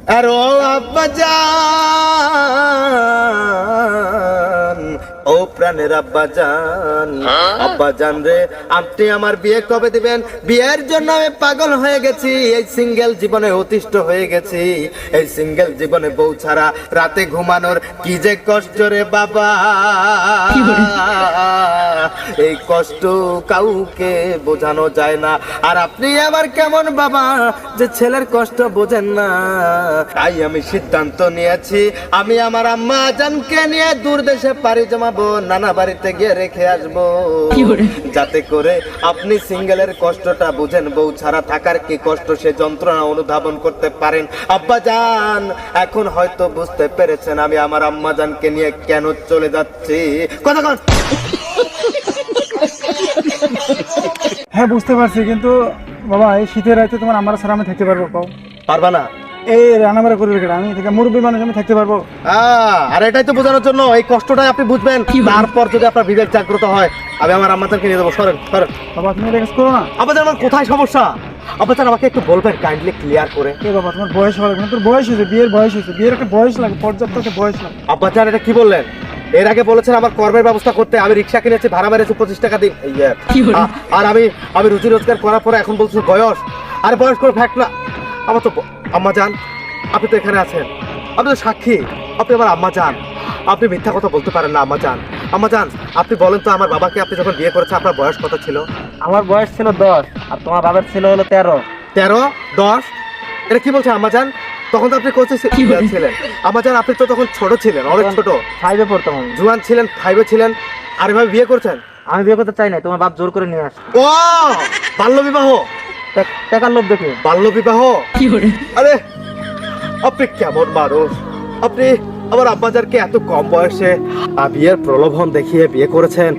আর ও আব্বাজান, ও প্রাণের আব্বাজান, আব্বাজান রে আপনি আমার বিয়ে কবে দিবেন? বিয়ের জন্য আমি পাগল হয়ে গেছি, এই সিঙ্গেল জীবনে অতিষ্ঠ হয়ে গেছি। এই সিঙ্গেল জীবনে বউ ছাড়া রাতে ঘুমানোর কি যে কষ্ট রে বাবা, এই কষ্ট কাউকে বোঝানো যায় না। আর আপনি আবার কেমন বাবা যে ছেলের কষ্ট বোঝেন না? তাই আমি সিদ্ধান্ত নিয়েছি, আমি আমার আম্মা জানকে নিয়ে দূর দেশে পাড়ি জমাবো, নানা বাড়িতে গিয়ে রেখে আসবো, যাতে করে আপনি সিঙ্গেলের কষ্টটা বুঝেন, বউ ছাড়া থাকার কি কষ্ট সে যন্ত্রণা অনুধাবন করতে পারেন। আব্বা জান এখন হয়তো বুঝতে পেরেছেন আমি আমার আম্মা জানকে নিয়ে কেন চলে যাচ্ছি। কথা কন। হ্যাঁ বুঝতে পারছি, কিন্তু বাবা এই শীতের রাতে তোমার আমার ছাড়া আমি থাকতে পারবো? কও পারবা না? এই রান্নাবাড়া করবে কেন? আমি থেকে মুরব্বী মানুষ, আমি থাকতে পারবো? আর এটাই তো বোঝানোর জন্য, এই কষ্টটাই আপনি বুঝবেন, তারপর যদি আপনার বিবেক জাগ্রত হয় আমি আমার আম্মাকে নিয়ে দেবো। সরেন সরেন বাবা, তুমি এটা কাজ করো না। আব্বাজান আমার কোথায় সমস্যা? আব্বাজান আমাকে একটু বলবেন কাইন্ডলি ক্লিয়ার করে। এ বাবা, তোমার বয়স হবে না, তোর বয়স হয়েছে, বিয়ের বয়স হয়েছে, বিয়ের একটা বয়স লাগে, পর্যাপ্ত একটা বয়স লাগে। আব্বাজান এটা কি বললেন? এর আগে বলেছেন আমার কর্মের ব্যবস্থা করতে, আমি রিক্সা কিনেছি, ভাড়া মেরেছি 25 টাকা দিন। আর আমি রুজি রোজগার করার পরে এখন বলছি বয়স। আরে বয়স করে ফ্যাক্ট না। আমার তো আম্মাজান আপনি তো এখানে আছেন, আপনি তো সাক্ষী, আপনি আমার আম্মাজান, আপনি মিথ্যা কথা বলতে পারেন না আম্মাজান। আম্মাজান আপনি বলেন তো, আমার বাবাকে আপনি যখন বিয়ে করেছেন আপনার বয়স কত ছিল? আমার বয়স ছিল 10 আর তোমার বাবার ছিল হলো 13। 13 10 এটা কি বলছেন আম্মাজান? তখন তো আপনি কোচে ছিলেন আম্মাজান, আপনি তো তখন ছোট ছিলেন, অনেক ছোট, 5-এ পড়তাম আমি। জুয়ান ছিলেন, 5-এ ছিলেন, আর এভাবে বিয়ে করছেন? আমি বিয়ে করতে চাই না, তোমার বাপ জোর করে নিয়ে আসে। ও বাল্য বিবাহ, টাকার লোভ দেখে। বাল্য বিবাহ। আরে আপনি কেমন মানুষ? আপনি আমার আব্বাজারকে এত কম বয়সে বিয়ের প্রলোভন দেখিয়ে বিয়ে করেছেন,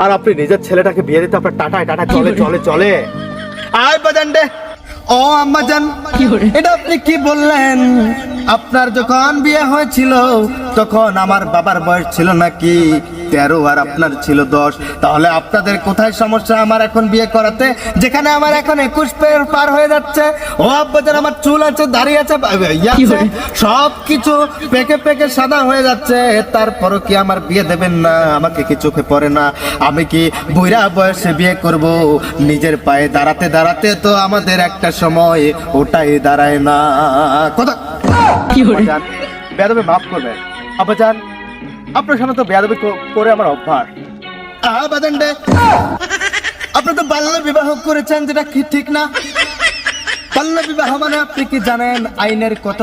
আর আপনি নিজের ছেলেটাকে বিয়ে দিতে আপনার টাটায় টাটা চলে চলে চলে। আয় বাজান রে, ও আম্মাজান এটা আপনি কি বললেন? আপনার যখন বিয়ে হয়েছিল তখন আমার বাবার বয়স ছিল নাকি 13 আর আপনার ছিল 10? তাহলে আপনাদের কোথায় সমস্যা আমার এখন বিয়ে করাতে, যেখানে আমার এখন 21 পার হয়ে যাচ্ছে? ও আব্বাজান আমার চুল আছে, দাড়ি আছে, সব কিছু পেকে পেকে সাদা হয়ে যাচ্ছে, তারপরও কি আমার বিয়ে দেবেন না? আমাকে কি চোখে পড়ে না? আমি কি বুড়া বয়সে বিয়ে করব? নিজের পায়ে দাঁড়াতে দাঁড়াতে তো আমাদের একটা সময় ওটাই দাঁড়ায় না। কথা বেয়াদবি মাফ করবেন আব্বাজান, আপনার সামনে তো বেয়াদবি করে আমার অভ্যাস। আব্বাজান রে, আপনি তো বাল্য বিবাহ করেছেন, যেটা কি ঠিক না? বাল্য বিবাহ মানে আপনি কি জানেন আইনের কত